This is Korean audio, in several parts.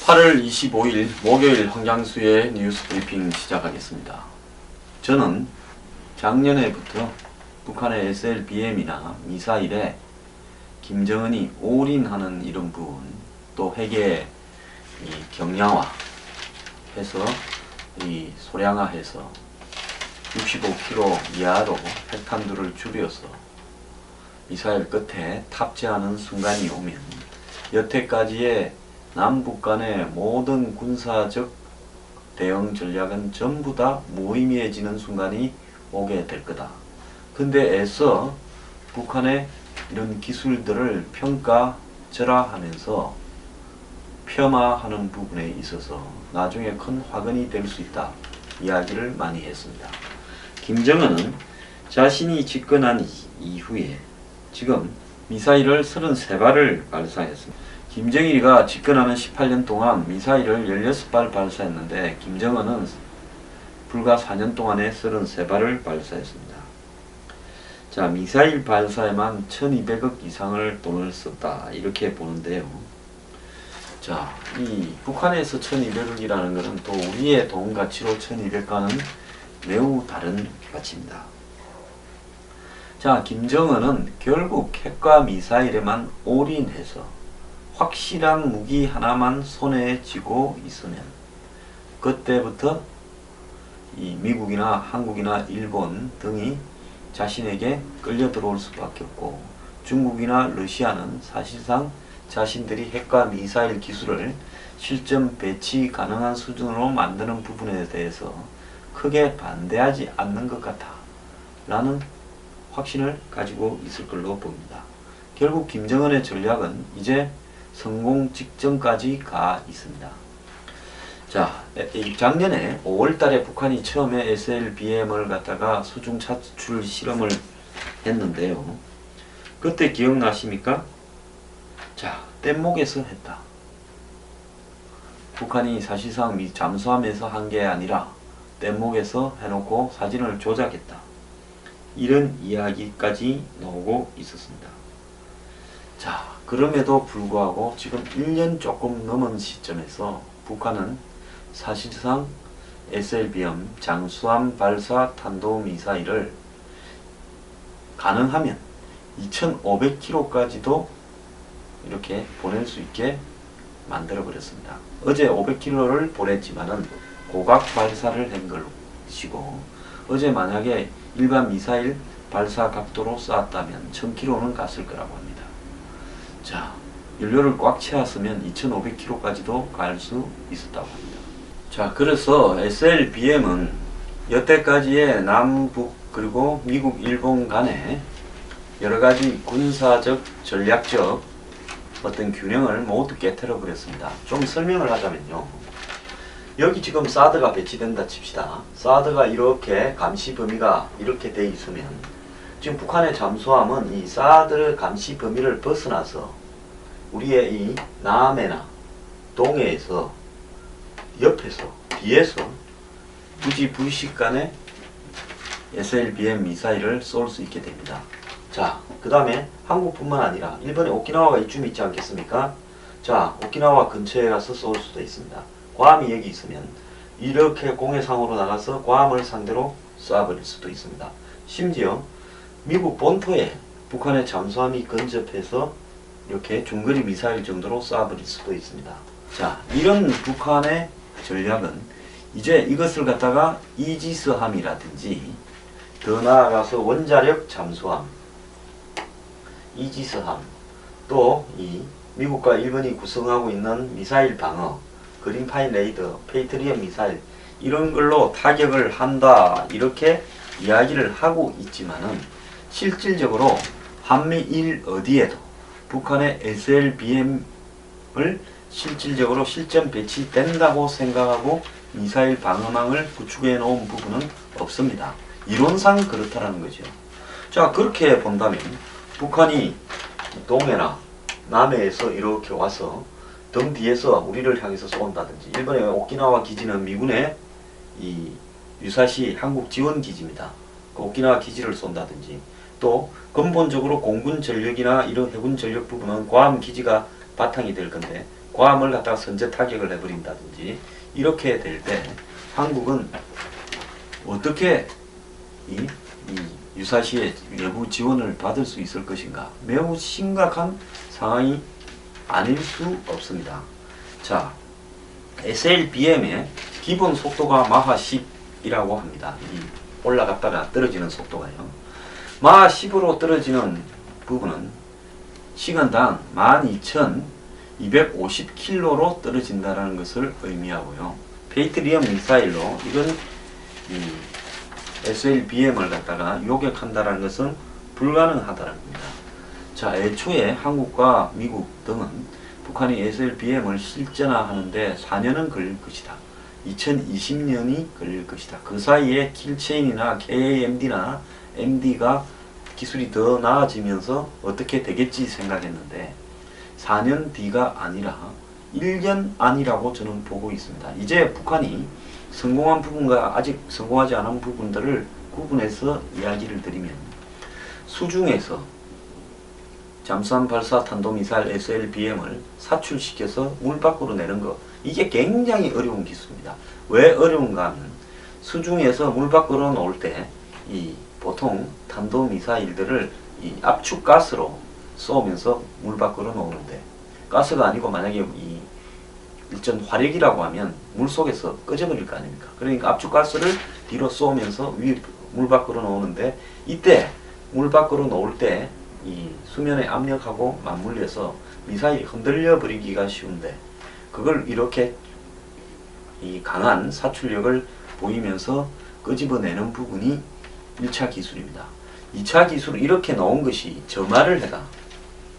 (8월 25일) 목요일 황장수의 뉴스 브리핑 시작하겠습니다. 저는 작년에부터 북한의 SLBM이나 미사일에 김정은이 올인하는 이런 부분, 또 핵의 경량화 해서 소량화해서 65km 이하로 핵탄두를 줄여서 미사일 끝에 탑재하는 순간이 오면 여태까지의 남북 간의 모든 군사적 대응 전략은 전부 다 무의미해지는 순간이 오게 될 거다. 근데 애써 북한의 이런 기술들을 평가절하하면서 폄하하는 부분에 있어서 나중에 큰 화근이 될 수 있다 이야기를 많이 했습니다. 김정은은 자신이 집권한 이후에 지금 미사일을 33발을 발사했습니다. 김정일이가 집권하는 18년 동안 미사일을 16발 발사했는데 김정은은 불과 4년 동안에 33발을 발사했습니다. 자, 미사일 발사에만 1200억 이상을 돈을 썼다 이렇게 보는데요. 자, 이 북한에서 1200억이라는 것은 또 우리의 돈 가치로 1200과는 매우 다른 가치입니다. 자, 김정은은 결국 핵과 미사일에만 올인해서 확실한 무기 하나만 손에 쥐고 있으면 그때부터 이 미국이나 한국이나 일본 등이 자신에게 끌려 들어올 수밖에 없고, 중국이나 러시아는 사실상 자신들이 핵과 미사일 기술을 실전 배치 가능한 수준으로 만드는 부분에 대해서 크게 반대하지 않는 것 같아 라는 확신을 가지고 있을 걸로 봅니다. 결국 김정은의 전략은 이제 성공 직전까지 가 있습니다. 자, 작년에 5월달에 북한이 처음에 SLBM을 갖다가 수중 차출 실험을 했는데요. 그때 기억나십니까? 자, 뗏목에서 했다. 북한이 사실상 잠수함에서 한 게 아니라 뗏목에서 해놓고 사진을 조작했다. 이런 이야기까지 나오고 있었습니다. 자, 그럼에도 불구하고 지금 1년 조금 넘은 시점에서 북한은 사실상 SLBM 잠수함 발사 탄도미사일을 가능하면 2500km까지도 이렇게 보낼 수 있게 만들어 버렸습니다. 어제 500km를 보냈지만은 고각 발사를 한 것이고, 어제 만약에 일반 미사일 발사 각도로 쐈다면 1000km는 갔을 거라고 합니다. 자, 연료를 꽉 채웠으면 2500km까지도 갈 수 있었다고 합니다. 자, 그래서 SLBM은 여태까지의 남북 그리고 미국, 일본 간의 여러가지 군사적, 전략적 어떤 균형을 모두 깨트려 버렸습니다. 좀 설명을 하자면요. 여기 지금 사드가 배치된다 칩시다. 사드가 이렇게 감시 범위가 이렇게 돼 있으면 지금 북한의 잠수함은 이 사드 감시 범위를 벗어나서 우리의 이 남해나 동해에서 옆에서 뒤에서 굳이 불식간에 SLBM 미사일을 쏠 수 있게 됩니다. 자, 그 다음에 한국뿐만 아니라 일본의 오키나와가 이쯤 있지 않겠습니까? 자, 오키나와 근처에 가서 쏠 수도 있습니다. 괌이 여기 있으면 이렇게 공해상으로 나가서 괌을 상대로 쏴버릴 수도 있습니다. 심지어 미국 본토에 북한의 잠수함이 근접해서 이렇게 중거리 미사일 정도로 쏴버릴 수도 있습니다. 자, 이런 북한의 전략은 이제 이것을 갖다가 이지스함이라든지 더 나아가서 원자력 잠수함, 이지스함, 또 이 미국과 일본이 구성하고 있는 미사일 방어, 그린파인 레이더, 페이트리엇 미사일 이런 걸로 타격을 한다 이렇게 이야기를 하고 있지만은 실질적으로 한미일 어디에도 북한의 SLBM을 실질적으로 실전 배치된다고 생각하고 미사일 방어망을 구축해 놓은 부분은 없습니다. 이론상 그렇다라는 거죠. 자, 그렇게 본다면 북한이 동해나 남해에서 이렇게 와서 등 뒤에서 우리를 향해서 쏜다든지, 일본의 오키나와 기지는 미군의 이 유사시 한국 지원 기지입니다. 그 오키나와 기지를 쏜다든지, 또 근본적으로 공군 전력이나 이런 해군 전력 부분은 괌 기지가 바탕이 될 건데 괌을 갖다가 선제 타격을 해버린다든지, 이렇게 될 때 한국은 어떻게 이 유사시의 외부 지원을 받을 수 있을 것인가? 매우 심각한 상황이 아닐 수 없습니다. 자, SLBM의 기본 속도가 마하 10이라고 합니다. 이 올라갔다가 떨어지는 속도가요. 마하 10으로 떨어지는 부분은 시간당 12,250km로 떨어진다는 것을 의미하고요. 페이트리엄 미사일로 이건 이 SLBM을 갖다가 요격한다는 것은 불가능하다는 겁니다. 자, 애초에 한국과 미국 등은 북한이 SLBM을 실전화하는데 4년은 걸릴 것이다. 2020년이 걸릴 것이다. 그 사이에 킬체인이나 KAMD나 MD가 기술이 더 나아지면서 어떻게 되겠지 생각했는데 4년 뒤가 아니라 1년 안이라고 저는 보고 있습니다. 이제 북한이 성공한 부분과 아직 성공하지 않은 부분들을 구분해서 이야기를 드리면, 수중에서 잠수함 발사 탄도미사일 SLBM을 사출시켜서 물 밖으로 내는 것, 이게 굉장히 어려운 기술입니다. 왜 어려운가 하면 수중에서 물 밖으로 놓을 때 이 보통 탄도미사일들을 이 압축가스로 쏘면서 물 밖으로 놓는데, 가스가 아니고 만약에 이 일전 화력이라고 하면 물 속에서 꺼져버릴 거 아닙니까? 그러니까 압축가스를 뒤로 쏘면서 물 밖으로 놓는데, 이때 물 밖으로 놓을 때 이 수면의 압력하고 맞물려서 미사일이 흔들려 버리기가 쉬운데, 그걸 이렇게 이 강한 사출력을 보이면서 끄집어내는 부분이 1차 기술입니다. 2차 기술은 이렇게 놓은 것이 점화를 해가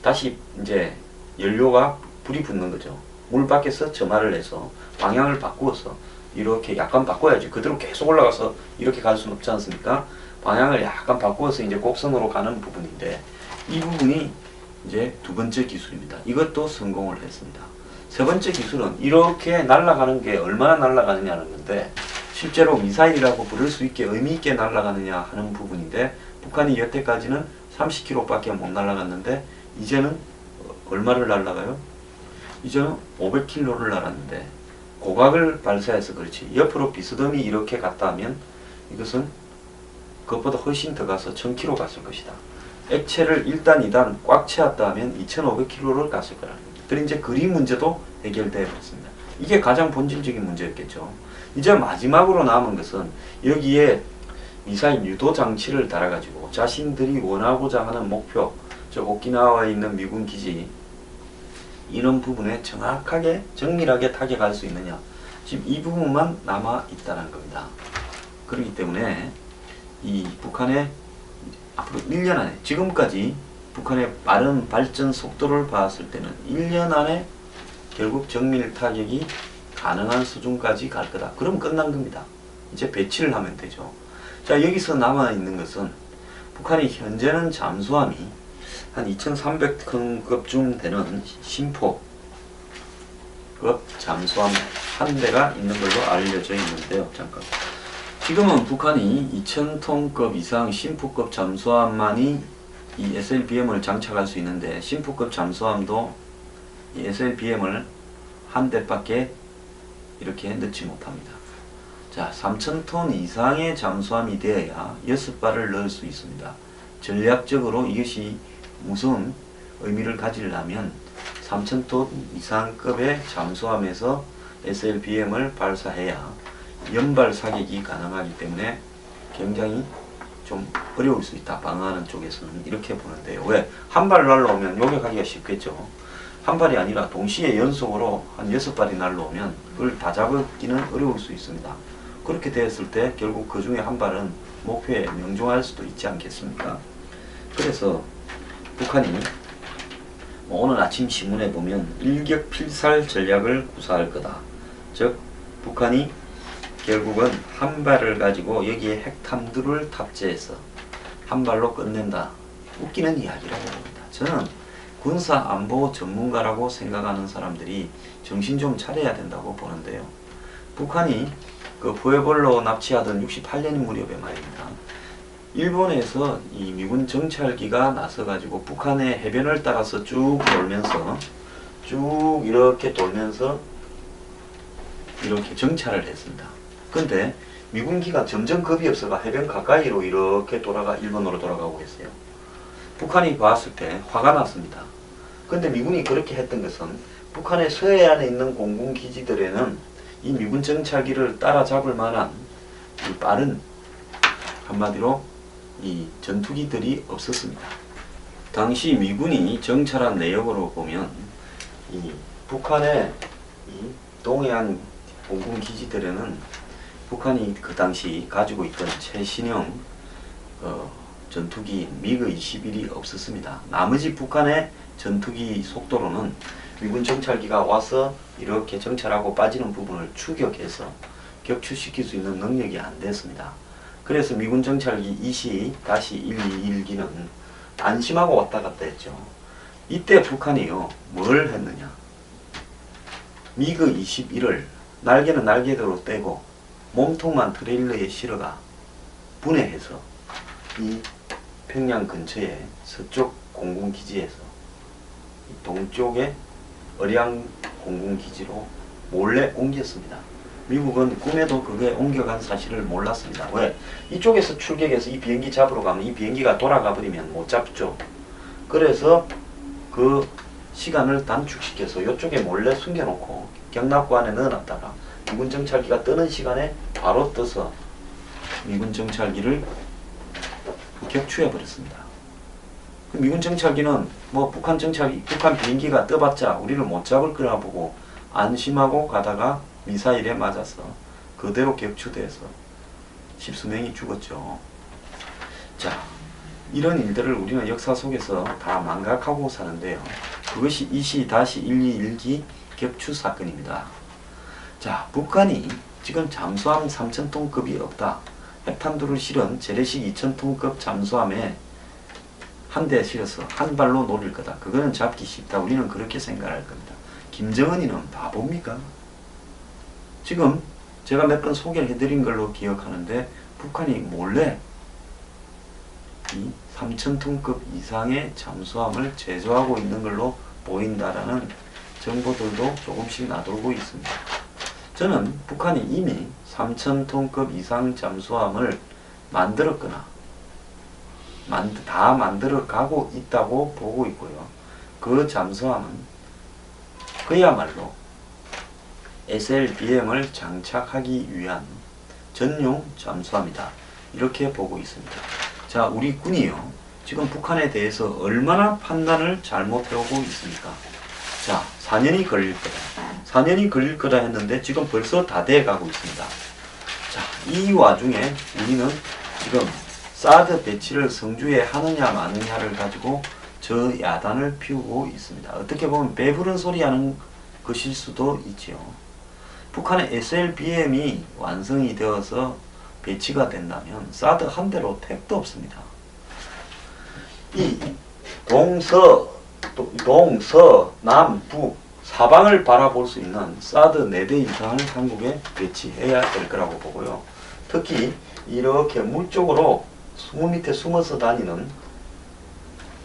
다시 이제 연료가 불이 붙는 거죠. 물 밖에서 점화를 해서 방향을 바꾸어서 이렇게 약간 바꿔야지. 그대로 계속 올라가서 이렇게 갈 수는 없지 않습니까? 방향을 약간 바꾸어서 이제 곡선으로 가는 부분인데, 이 부분이 이제 두 번째 기술입니다. 이것도 성공을 했습니다. 세 번째 기술은 이렇게 날아가는 게 얼마나 날아가느냐는 건데, 실제로 미사일이라고 부를 수 있게 의미 있게 날아가느냐 하는 부분인데, 북한이 여태까지는 30km밖에 못 날아갔는데 이제는 얼마를 날아가요? 이제는 500km를 날았는데, 고각을 발사해서 그렇지 옆으로 비스듬히 이렇게 갔다 하면 이것은 그것보다 훨씬 더 가서 1000km 갔을 것이다. 액체를 1단, 2단 꽉 채웠다 하면 2500km를 갔을 거라는 겁니다. 그리고 이제 그림 문제도 해결되어 있습니다. 이게 가장 본질적인 문제였겠죠. 이제 마지막으로 남은 것은 여기에 미사일 유도 장치를 달아가지고 자신들이 원하고자 하는 목표, 저 오키나와에 있는 미군 기지, 이런 부분에 정확하게 정밀하게 타격할 수 있느냐, 지금 이 부분만 남아 있다는 겁니다. 그렇기 때문에 이 북한의 앞으로 1년 안에, 지금까지 북한의 빠른 발전 속도를 봤을 때는 1년 안에 결국 정밀 타격이 가능한 수준까지 갈 거다. 그럼 끝난 겁니다. 이제 배치를 하면 되죠. 자, 여기서 남아있는 것은 북한이 현재는 잠수함이 한 2300톤급쯤 되는 심포급 잠수함 한 대가 있는 걸로 알려져 있는데요. 잠깐. 지금은 북한이 2000톤급 이상 심포급 잠수함만이 이 SLBM을 장착할 수 있는데, 심포급 잠수함도 이 SLBM을 한 대밖에 이렇게 넣지 못합니다. 자, 3000톤 이상의 잠수함이 되어야 6발을 넣을 수 있습니다. 전략적으로 이것이 무슨 의미를 가지려면 3000톤 이상급의 잠수함에서 SLBM을 발사해야 연발 사격이 가능하기 때문에 굉장히 좀 어려울 수 있다. 방어하는 쪽에서는 이렇게 보는데요. 왜? 한 발 날라오면 요격하기가 쉽겠죠. 한 발이 아니라 동시에 연속으로 한 6발이 날라오면 그걸 다 잡기는 어려울 수 있습니다. 그렇게 되었을 때 결국 그 중에 한 발은 목표에 명중할 수도 있지 않겠습니까? 그래서 북한이 오늘 아침 신문에 보면 일격필살 전략을 구사할 거다. 즉 북한이 결국은 한 발을 가지고 여기에 핵탐두를 탑재해서 한 발로 끝낸다. 웃기는 이야기라고 봅니다. 저는 군사 안보 전문가라고 생각하는 사람들이 정신 좀 차려야 된다고 보는데요. 북한이 그 푸에볼로 납치하던 68년 무렵에 말입니다. 일본에서 이 미군 정찰기가 나서가지고 북한의 해변을 따라서 쭉 돌면서 쭉 이렇게 돌면서 이렇게 정찰을 했습니다. 근데 미군기가 점점 겁이 없어가 해변 가까이로 이렇게 일본으로 돌아가고 있어요. 북한이 봤을 때 화가 났습니다. 근데 미군이 그렇게 했던 것은 북한의 서해안에 있는 공군기지들에는 이 미군 정찰기를 따라잡을 만한 이 빠른, 한마디로 이 전투기들이 없었습니다. 당시 미군이 정찰한 내역으로 보면 이 북한의 이 동해안 공군기지들에는 북한이 그 당시 가지고 있던 최신형 전투기 미그 21이 없었습니다. 나머지 북한의 전투기 속도로는 미군 정찰기가 와서 이렇게 정찰하고 빠지는 부분을 추격해서 격추시킬 수 있는 능력이 안 됐습니다. 그래서 미군 정찰기 이시-121기는 안심하고 왔다 갔다 했죠. 이때 북한이요, 뭘 했느냐. 미그 21을 날개는 날개대로 떼고 몸통만 트레일러에 실어가 분해해서 이 평양 근처에 서쪽 공군기지에서 동쪽의 ör양 공군기지로 몰래 옮겼습니다. 미국은 꿈에도 그게 옮겨간 사실을 몰랐습니다. 왜? 이쪽에서 출격해서 이 비행기 잡으러 가면 이 비행기가 돌아가 버리면 못 잡죠. 그래서 그 시간을 단축시켜서 이쪽에 몰래 숨겨놓고 경납고 안에 넣어놨다가 미군 정찰기가 뜨는 시간에 바로 떠서 미군 정찰기를 격추해버렸습니다. 미군 정찰기는 뭐 북한 비행기가 떠봤자 우리를 못 잡을 거라 보고 안심하고 가다가 미사일에 맞아서 그대로 격추돼서 십수명이 죽었죠. 자, 이런 일들을 우리는 역사 속에서 다 망각하고 사는데요. 그것이 이시-121기 격추 사건입니다. 자, 북한이 지금 잠수함 3000톤급이 없다. 핵탄두를 실은 재래식 2000톤급 잠수함에 한 대 실어서 한 발로 노릴 거다. 그거는 잡기 쉽다. 우리는 그렇게 생각할 겁니다. 김정은이는 바보입니까? 지금 제가 몇 번 소개를 해드린 걸로 기억하는데 북한이 몰래 이 3000톤급 이상의 잠수함을 제조하고 있는 걸로 보인다라는 정보들도 조금씩 나돌고 있습니다. 저는 북한이 이미 3000톤급 이상 잠수함을 만들었거나 다 만들어 가고 있다고 보고 있고요. 그 잠수함은 그야말로 SLBM을 장착하기 위한 전용 잠수함이다. 이렇게 보고 있습니다. 자, 우리 군이요, 지금 북한에 대해서 얼마나 판단을 잘못해오고 있습니까? 자, 4년이 걸릴 거다. 4년이 걸릴 거다 했는데 지금 벌써 다 돼가고 있습니다. 자, 이 와중에 우리는 지금 사드 배치를 성주에 하느냐 마느냐를 가지고 저 야단을 피우고 있습니다. 어떻게 보면 배부른 소리 하는 것일 수도 있지요. 북한의 SLBM이 완성이 되어서 배치가 된다면 사드 한 대로 택도 없습니다. 이 동서, 남, 북, 사방을 바라볼 수 있는 사드 4대 이상을 한국에 배치해야 될 거라고 보고요. 특히 이렇게 물 쪽으로 물 밑에 숨어서 다니는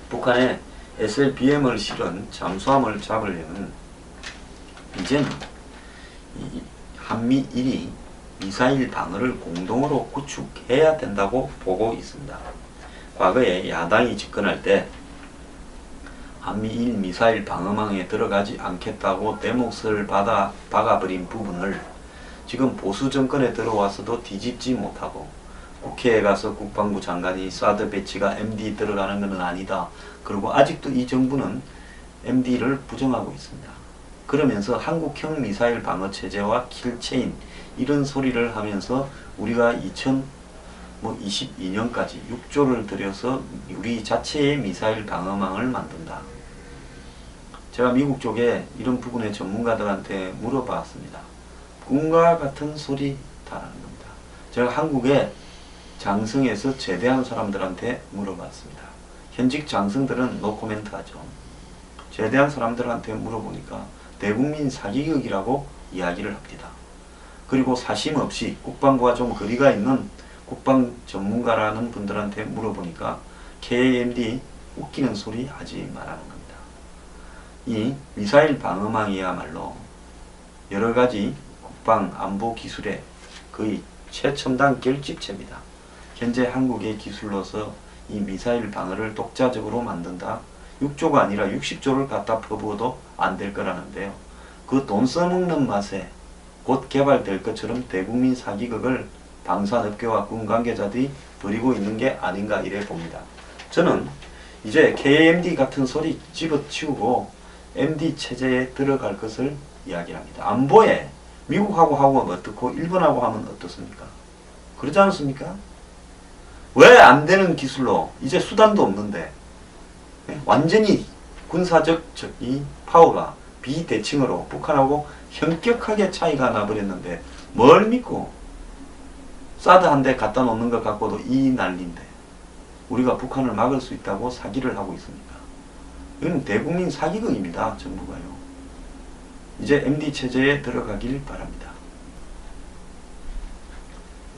북한의 SLBM을 실은 잠수함을 잡으려면 이제는 이 한미일이 미사일 방어를 공동으로 구축해야 된다고 보고 있습니다. 과거에 야당이 집권할 때 한미일 미사일 방어망에 들어가지 않겠다고 대목을 박아버린 부분을 지금 보수 정권에 들어와서도 뒤집지 못하고 국회에 가서 국방부 장관이 사드 배치가 MD 들어가는 것은 아니다. 그리고 아직도 이 정부는 MD를 부정하고 있습니다. 그러면서 한국형 미사일 방어 체제와 킬체인 이런 소리를 하면서 우리가 2022년까지 6조를 들여서 우리 자체의 미사일 방어망을 만든다. 제가 미국 쪽에 이런 부분의 전문가들한테 물어봤습니다. 꿈과 같은 소리다라는 겁니다. 제가 한국에 장성에서 제대한 사람들한테 물어봤습니다. 현직 장성들은 노코멘트 하죠. 제대한 사람들한테 물어보니까 대국민 사기극이라고 이야기를 합니다. 그리고 사심 없이 국방과 좀 거리가 있는 국방 전문가라는 분들한테 물어보니까 KAMD 웃기는 소리 하지 말라는 겁니다. 이 미사일 방어망이야말로 여러가지 국방 안보 기술의 거의 최첨단 결집체입니다. 현재 한국의 기술로서 이 미사일 방어를 독자적으로 만든다. 6조가 아니라 60조를 갖다 퍼부어도 안 될 거라는데요. 그 돈 써먹는 맛에 곧 개발될 것처럼 대국민 사기극을 방산업계와 군 관계자들이 벌이고 있는 게 아닌가 이래 봅니다. 저는 이제 KMD 같은 소리 집어치우고 MD 체제에 들어갈 것을 이야기합니다. 안보에 미국하고 하면 어떻고 일본하고 하면 어떻습니까? 그러지 않습니까? 왜 안 되는 기술로 이제 수단도 없는데 완전히 군사적 이 파워가 비대칭으로 북한하고 현격하게 차이가 나버렸는데 뭘 믿고 사드 한 대 갖다 놓는 것 갖고도 이 난리인데 우리가 북한을 막을 수 있다고 사기를 하고 있습니까? 이건 대국민 사기극입니다. 정부가요. 이제 MD 체제에 들어가길 바랍니다.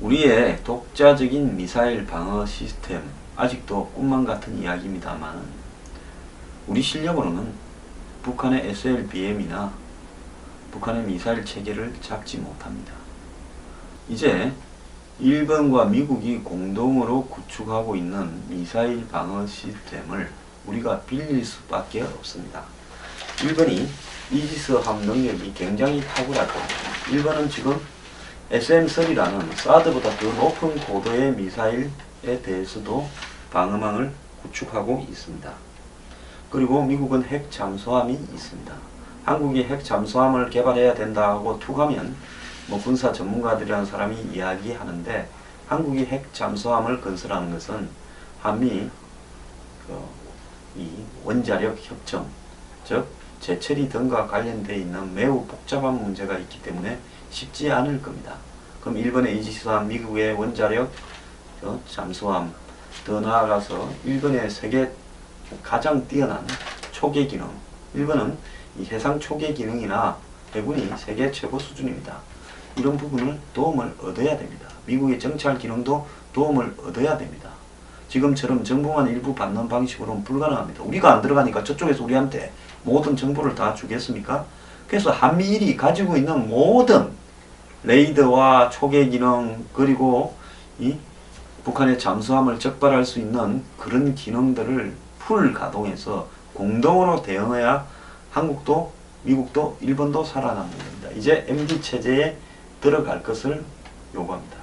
우리의 독자적인 미사일 방어 시스템 아직도 꿈만 같은 이야기입니다만 우리 실력으로는 북한의 SLBM이나 북한의 미사일 체계를 잡지 못합니다. 이제 일본과 미국이 공동으로 구축하고 있는 미사일 방어 시스템을 우리가 빌릴 수밖에 없습니다. 일본이 이지스함 능력이 굉장히 탁월하고 일본은 지금 SM-3라는 사드보다 더 높은 고도의 미사일에 대해서도 방어망을 구축하고 있습니다. 그리고 미국은 핵 잠수함이 있습니다. 한국이 핵 잠수함을 개발해야 된다고 툭하면 군사 전문가들이라는 사람이 이야기하는데 한국이 핵 잠수함을 건설하는 것은 한미 이 원자력 협정, 즉 재처리 등과 관련되어 있는 매우 복잡한 문제가 있기 때문에 쉽지 않을 겁니다. 그럼 일본의 이지스함, 미국의 원자력 잠수함, 더 나아가서 일본의 세계 가장 뛰어난 초계 기능, 일본은 이 해상 초계 기능이나 해군이 세계 최고 수준입니다. 이런 부분을 도움을 얻어야 됩니다. 미국의 정찰 기능도 도움을 얻어야 됩니다. 지금처럼 정보만 일부 받는 방식으로는 불가능합니다. 우리가 안 들어가니까 저쪽에서 우리한테 모든 정보를 다 주겠습니까? 그래서 한미일이 가지고 있는 모든 레이더와 초계 기능 그리고 이 북한의 잠수함을 적발할 수 있는 그런 기능들을 풀 가동해서 공동으로 대응해야 한국도 미국도 일본도 살아남는 겁니다. 이제 MD 체제에 들어갈 것을 요구합니다.